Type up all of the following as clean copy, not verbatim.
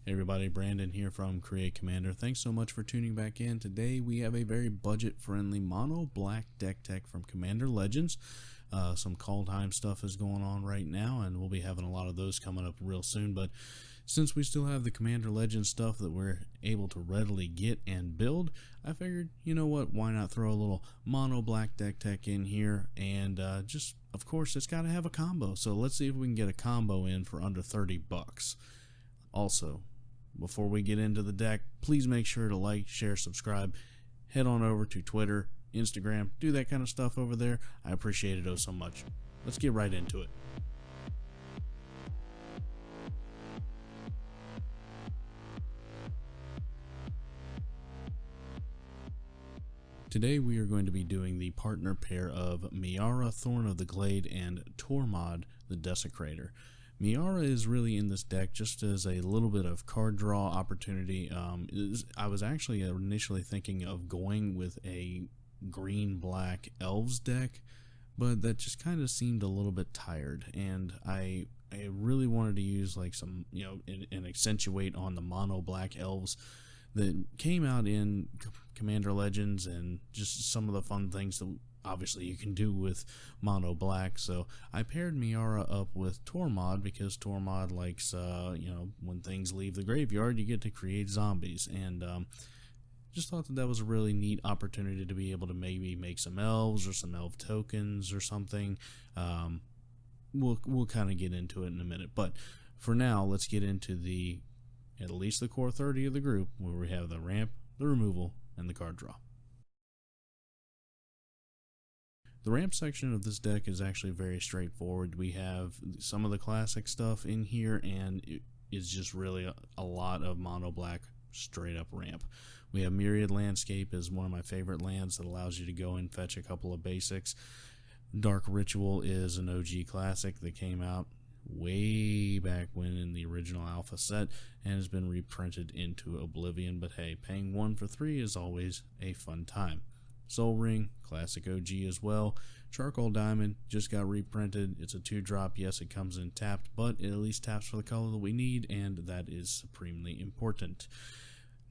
Hey everybody, Brandon here from Create Commander. Thanks so much for tuning back in. Today we have a very budget-friendly mono black deck tech from Commander Legends. Some call time stuff is going on right now, and we'll be having a lot of those coming up real soon. But since we still have the Commander Legends stuff that we're able to readily get and build, I figured, you know what, why not throw a little mono black deck tech in here, and just, of course, it's got to have a combo. So let's see if we can get a combo in for under 30 bucks. Also, before we get into the deck, please make sure to like, share, subscribe. Head on over to Twitter, Instagram, do that kind of stuff over there. I appreciate it so much. Let's get right into it. Today we are going to be doing the partner pair of Miara, Thorn of the Glade, and Tormod, the Desecrator. Miara is really in this deck just as a little bit of card draw opportunity. I was actually initially thinking of going with a green-black elves deck, but that just kind of seemed a little bit tired, and I really wanted to use like some, and accentuate on the mono black elves that came out in Commander Legends, and just some of the fun things that obviously you can do with mono black. So I paired Miara up with Tormod because Tormod likes, when things leave the graveyard, you get to create zombies, and just thought that was a really neat opportunity to be able to maybe make some elves or some elf tokens or something. We'll kind of get into it in a minute, but for now, let's get into at least the core 30 of the group, where we have the ramp, the removal, and the card draw. The ramp section of this deck is actually very straightforward. We have some of the classic stuff in here, and it is just really a lot of mono black straight up ramp. We have Myriad Landscape is one of my favorite lands that allows you to go and fetch a couple of basics. Dark Ritual is an OG classic that came out way back when in the original alpha set and has been reprinted into Oblivion, but hey, paying 1 for 3 is always a fun time. Soul Ring, classic OG as well. Charcoal Diamond just got reprinted. It's a 2-drop. Yes, it comes in tapped, but it at least taps for the color that we need, and that is supremely important.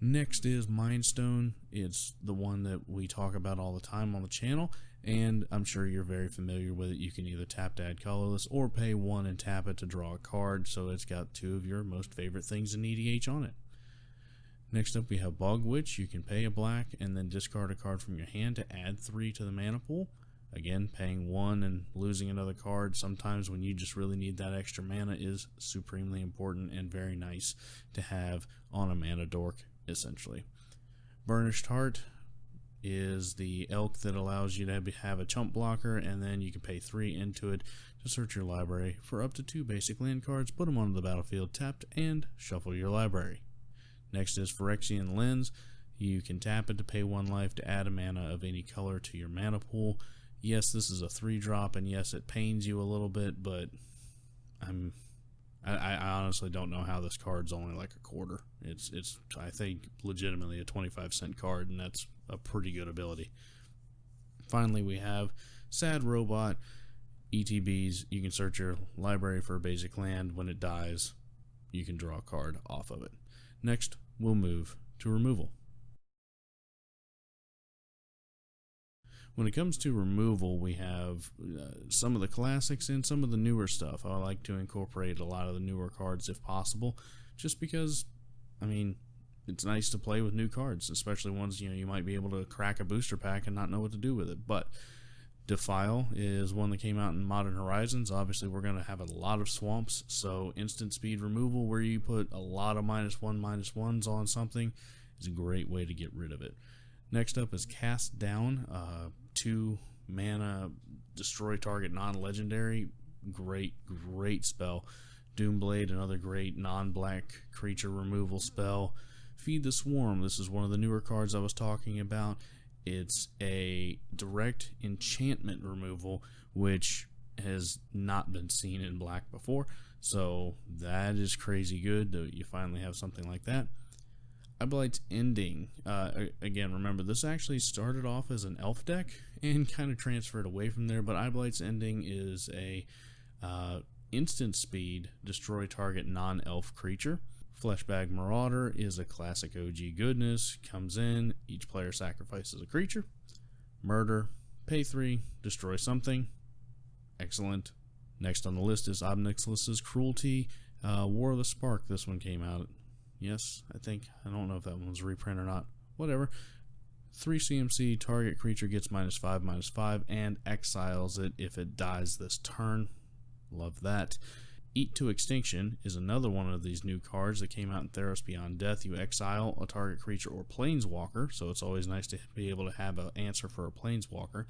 Next is Mind Stone. It's the one that we talk about all the time on the channel, and I'm sure you're very familiar with it. You can either tap to add colorless or pay 1 and tap it to draw a card, so it's got 2 of your most favorite things in EDH on it. Next up we have Bog Witch. You can pay a black and then discard a card from your hand to add 3 to the mana pool. Again, paying 1 and losing another card sometimes when you just really need that extra mana is supremely important and very nice to have on a mana dork, essentially. Burnished Heart is the elk that allows you to have a chump blocker, and then you can pay 3 into it to search your library for up to 2 basic land cards, put them onto the battlefield tapped, and shuffle your library. Next is Phyrexian Lens. You can tap it to pay 1 life to add a mana of any color to your mana pool. Yes, this is a 3-drop, and yes, it pains you a little bit, but I honestly don't know how this card's only like a quarter. It's I think legitimately a 25-cent card, and that's a pretty good ability. Finally, we have Sad Robot. ETBs. You can search your library for a basic land. When it dies, you can draw a card off of it. Next, we'll move to removal. When it comes to removal, we have some of the classics and some of the newer stuff. I like to incorporate a lot of the newer cards if possible, just because, it's nice to play with new cards, especially ones you might be able to crack a booster pack and not know what to do with it. But Defile is one that came out in Modern Horizons. Obviously, we're going to have a lot of swamps, so instant speed removal, where you put a lot of -1/-1s on something, is a great way to get rid of it. Next up is Cast Down, 2 mana, destroy target non-legendary. Great spell. Doomblade, another great non-black creature removal spell. Feed the Swarm, this is one of the newer cards I was talking about. It's a direct enchantment removal, which has not been seen in black before, so that is crazy good that you finally have something like that. Eyelight's Ending, again, remember, this actually started off as an elf deck and kind of transferred away from there, but Eyelight's Ending is a instant speed, destroy target non-elf creature. Fleshbag Marauder is a classic OG goodness. Comes in, each player sacrifices a creature. Murder, pay 3, destroy something. Excellent. Next on the list is Obnixilus's Cruelty. War of the Spark, this one came out. Yes, I think. I don't know if that one's a reprint or not. Whatever. 3 CMC, target creature gets -5/-5, and exiles it if it dies this turn. Love that. Eat to Extinction is another one of these new cards that came out in Theros Beyond Death. You exile a target creature or planeswalker, so it's always nice to be able to have an answer for a planeswalker.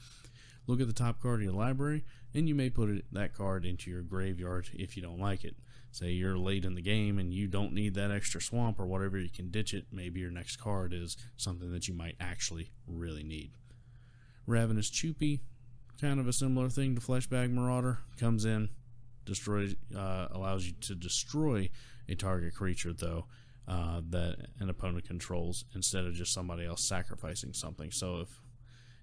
Look at the top card of your library, and you may put that card into your graveyard if you don't like it. Say you're late in the game and you don't need that extra swamp or whatever, you can ditch it. Maybe your next card is something that you might actually really need. Ravenous Choopy, kind of a similar thing to Fleshbag Marauder. Comes in, destroys, allows you to destroy a target creature though that an opponent controls instead of just somebody else sacrificing something. So if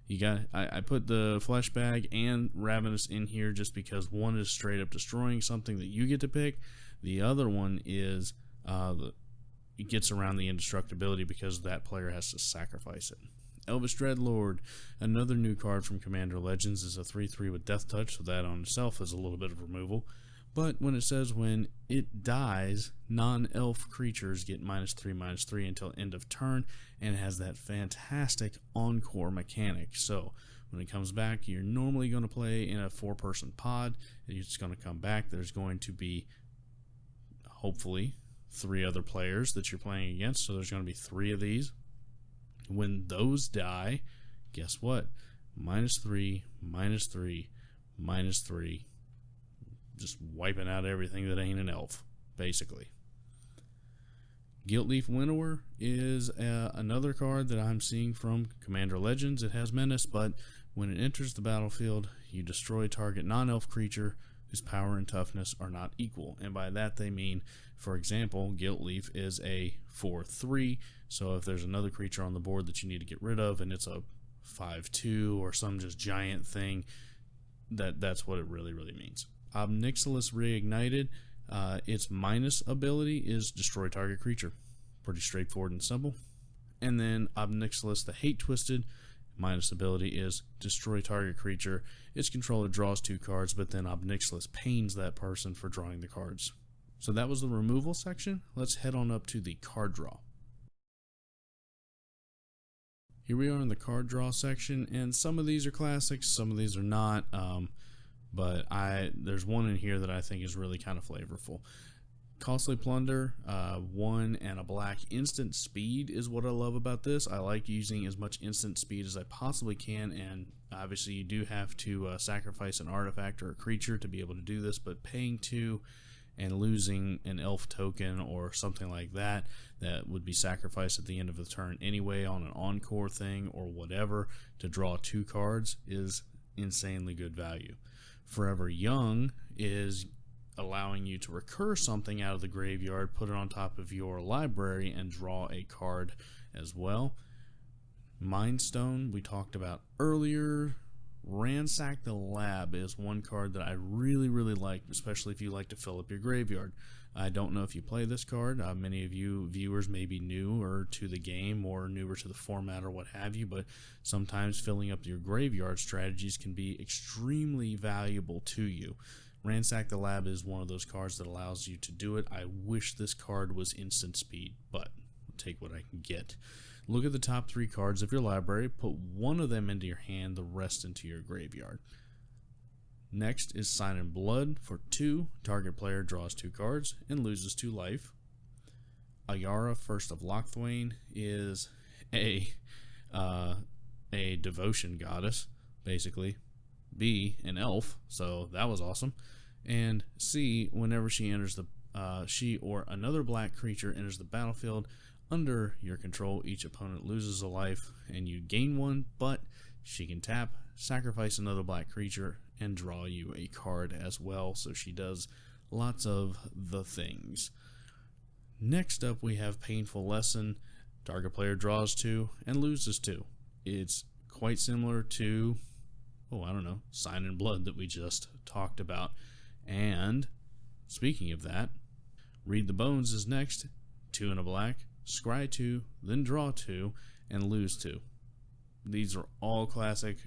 you got, I put the Fleshbag and Ravenous in here just because one is straight up destroying something that you get to pick. The other one is it gets around the indestructibility because that player has to sacrifice it. Elvish Dreadlord, another new card from Commander Legends, is a 3/3 with Death Touch, so that on itself is a little bit of removal. But when it says when it dies, non-elf creatures get -3/-3 until end of turn, and it has that fantastic encore mechanic. So when it comes back, you're normally going to play in a 4-person pod, and it's going to come back. There's going to be, hopefully, 3 other players that you're playing against, so there's going to be 3 of these. When those die, guess what? -3, -3, -3. Just wiping out everything that ain't an elf, basically. Guiltleaf Winnower is another card that I'm seeing from Commander Legends. It has Menace, but when it enters the battlefield, you destroy target non-elf creature whose power and toughness are not equal. And by that they mean, for example, Guiltleaf is a 4/3, so if there's another creature on the board that you need to get rid of and it's a 5/2 or some just giant thing, that's what it really means. Obnixilis Reignited, its minus ability is destroy target creature. Pretty straightforward and simple. And then Obnixilis the Hate Twisted, minus ability is destroy target creature. Its controller draws 2 cards, but then Obnixilis pains that person for drawing the cards. So that was the removal section. Let's head on up to the card draw. Here we are in the card draw section, and some of these are classics, some of these are not. But there's one in here that I think is really kind of flavorful. Costly Plunder, 1 and a black. Instant speed is what I love about this. I like using as much instant speed as I possibly can, and obviously you do have to sacrifice an artifact or a creature to be able to do this, but paying 2 and losing an elf token or something like that would be sacrificed at the end of the turn anyway on an encore thing or whatever to draw 2 cards is insanely good value. Forever Young is allowing you to recur something out of the graveyard, put it on top of your library, and draw a card as well. Mindstone, we talked about earlier. Ransack the Lab is one card that I really like, especially if you like to fill up your graveyard. I don't know if you play this card. Many of you viewers may be newer to the game or newer to the format or what have you, but sometimes filling up your graveyard strategies can be extremely valuable to you. Ransack the Lab is one of those cards that allows you to do it. I wish this card was instant speed, but I'll take what I can get. Look at the top 3 cards of your library, put 1 of them into your hand, the rest into your graveyard. Next is Sign in Blood for 2. Target player draws 2 cards and loses 2 life. Miara, First of Lochthwain, is a devotion goddess, basically. B, an elf, so that was awesome. And C, whenever she enters she or another black creature enters the battlefield under your control, each opponent loses a life and you gain 1, but she can tap, sacrifice another black creature, and draw you a card as well. So she does lots of the things. Next up we have Painful Lesson. Target player draws 2 and loses 2. It's quite similar to, Sign in Blood that we just talked about. And speaking of that, Read the Bones is next. 2 and a black, scry 2, then draw 2, and lose 2. These are all classic,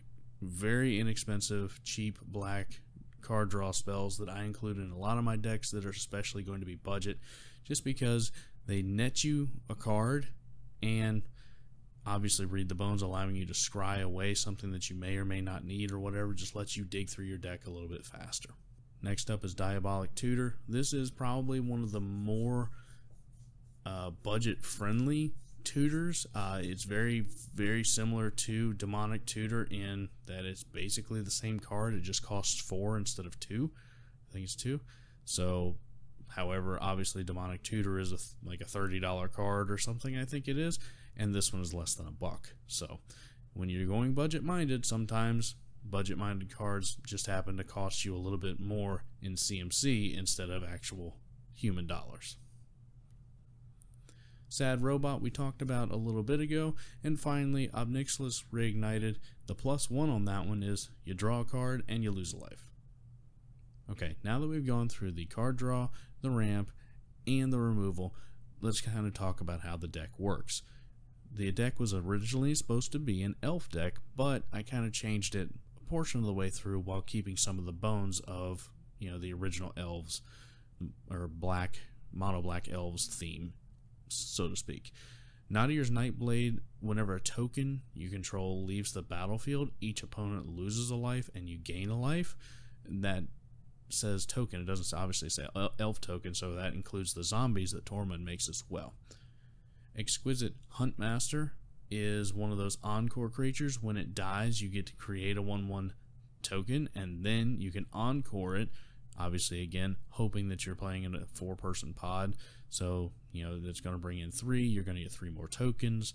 very inexpensive, cheap black card draw spells that I include in a lot of my decks that are especially going to be budget, just because they net you a card and obviously read the bones, allowing you to scry away something that you may or may not need or whatever, just lets you dig through your deck a little bit faster. Next up is Diabolic Tutor. This is probably one of the more budget friendly tutors. It's very, very similar to Demonic Tutor in that it's basically the same card. It just costs 4 instead of 2. I think it's 2. So, however, obviously Demonic Tutor is like a $30 card or something, I think it is, and this one is less than $1. So, when you're going budget minded, sometimes budget minded cards just happen to cost you a little bit more in CMC instead of actual human dollars. Sad Robot we talked about a little bit ago, and finally Obnixilis Reignited. The +1 on that one is you draw a card and you lose a life. Okay, now that we've gone through the card draw, the ramp, and the removal, let's kind of talk about how the deck works. The deck was originally supposed to be an elf deck, but I kind of changed it a portion of the way through while keeping some of the bones of, the original elves, or mono black elves theme, so to speak. Nadier's Nightblade, whenever a token you control leaves the battlefield, each opponent loses a life and you gain a life. That says token, it doesn't obviously say elf token, so that includes the zombies that Tormod makes as well. Exquisite Huntmaster is one of those encore creatures. When it dies, you get to create a 1/1 token, and then you can encore it, obviously again hoping that you're playing in a 4-person pod, so that's going to bring in 3. You're going to get 3 more tokens,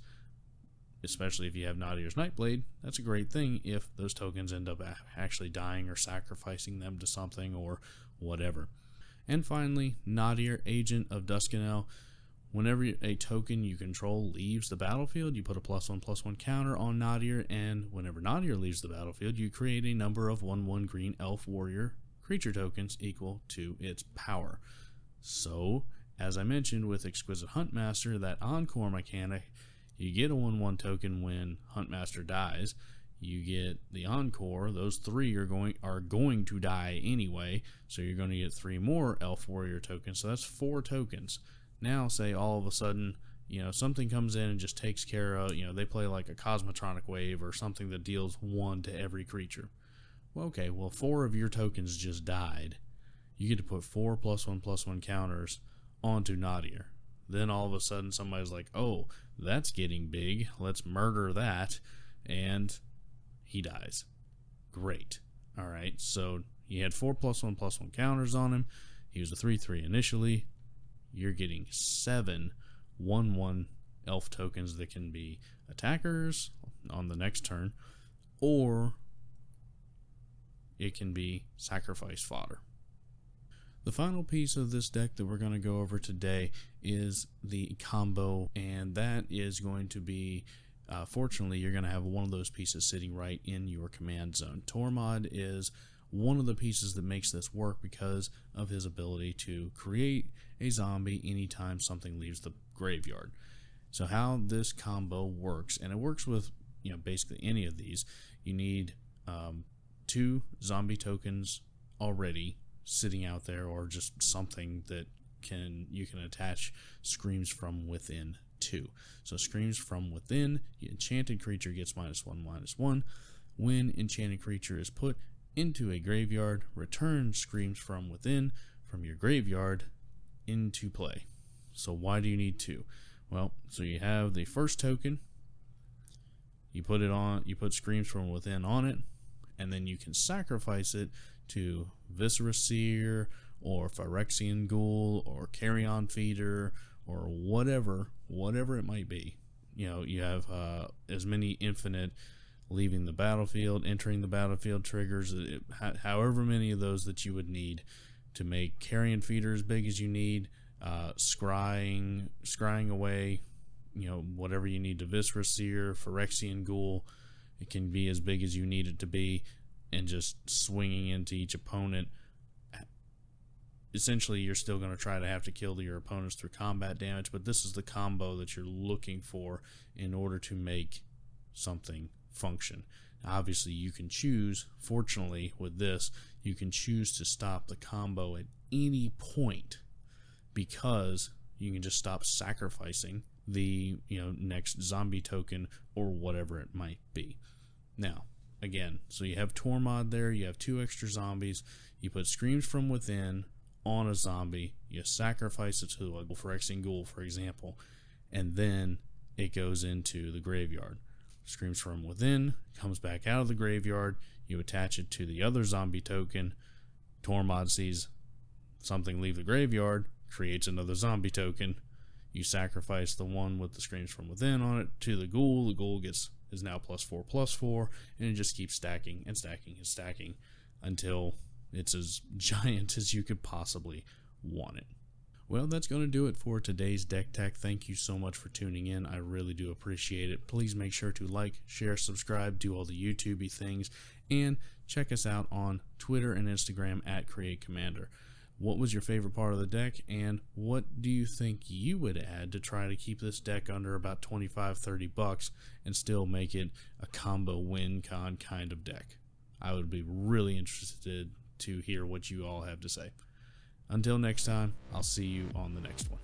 especially if you have Nadier's Nightblade. That's a great thing if those tokens end up actually dying or sacrificing them to something or whatever. And finally, Nadier, Agent of Duskanel. Whenever a token you control leaves the battlefield, you put a +1/+1 counter on Nadier, and whenever Nadier leaves the battlefield, you create a number of 1/1 green elf warrior creature tokens equal to its power. So, as I mentioned with Exquisite Huntmaster, that encore mechanic, you get a 1/1 token when Huntmaster dies. You get the encore. Those 3 are going to die anyway, so you're going to get 3 more elf warrior tokens. So that's 4 tokens. Now, say all of a sudden, something comes in and just takes care of, they play like a Cosmotronic Wave or something that deals 1 to every creature. Well, okay, 4 of your tokens just died. You get to put 4 +1/+1 counters onto Nadier. Then all of a sudden somebody's like, oh, that's getting big, let's murder that, and he dies. Great. Alright, so you had 4 +1/+1 counters on him. He was a 3/3 initially. You're getting 7 1/1 elf tokens that can be attackers on the next turn, or it can be sacrifice fodder. The final piece of this deck that we're going to go over today is the combo, and that is going to be, fortunately, you're going to have one of those pieces sitting right in your command zone. Tormod is one of the pieces that makes this work because of his ability to create a zombie anytime something leaves the graveyard. So how this combo works, and it works with basically any of these, you need 2 zombie tokens already sitting out there, or just something that you can attach Screams from Within to. So Screams from Within, the enchanted creature gets -1/-1. When enchanted creature is put into a graveyard, return Screams from Within from your graveyard into play. So why do you need 2? Well, so you have the first token, you put Screams from Within on it, and then you can sacrifice it to Viscera Seer or Phyrexian Ghoul or Carrion Feeder or whatever it might be. You have as many infinite leaving the battlefield, entering the battlefield triggers, however many of those that you would need to make Carrion Feeder as big as you need, scrying away, whatever you need to Viscera Seer, Phyrexian Ghoul, it can be as big as you need it to be, and just swinging into each opponent essentially you're still going to try to have to kill your opponents through combat damage, but this is the combo that you're looking for in order to make something function. Now, obviously you can choose, fortunately with this, you can choose to stop the combo at any point, because you can just stop sacrificing the next zombie token or whatever it might be. Now again, so you have Tormod there, you have 2 extra zombies, you put Screams from Within on a zombie, you sacrifice it to a Phyrexian Ghoul, for example, and then it goes into the graveyard. Screams from Within comes back out of the graveyard, you attach it to the other zombie token, Tormod sees something leave the graveyard, creates another zombie token, you sacrifice the one with the Screams from Within on it to the Ghoul is now +4/+4, and it just keeps stacking and stacking and stacking until it's as giant as you could possibly want it. Well, that's going to do it for today's Deck Tech. Thank you so much for tuning in. I really do appreciate it. Please make sure to like, share, subscribe, do all the YouTubey things, and check us out on Twitter and Instagram at CreateCommander. What was your favorite part of the deck, and what do you think you would add to try to keep this deck under about $25-30 and still make it a combo win con kind of deck? I would be really interested to hear what you all have to say. Until next time, I'll see you on the next one.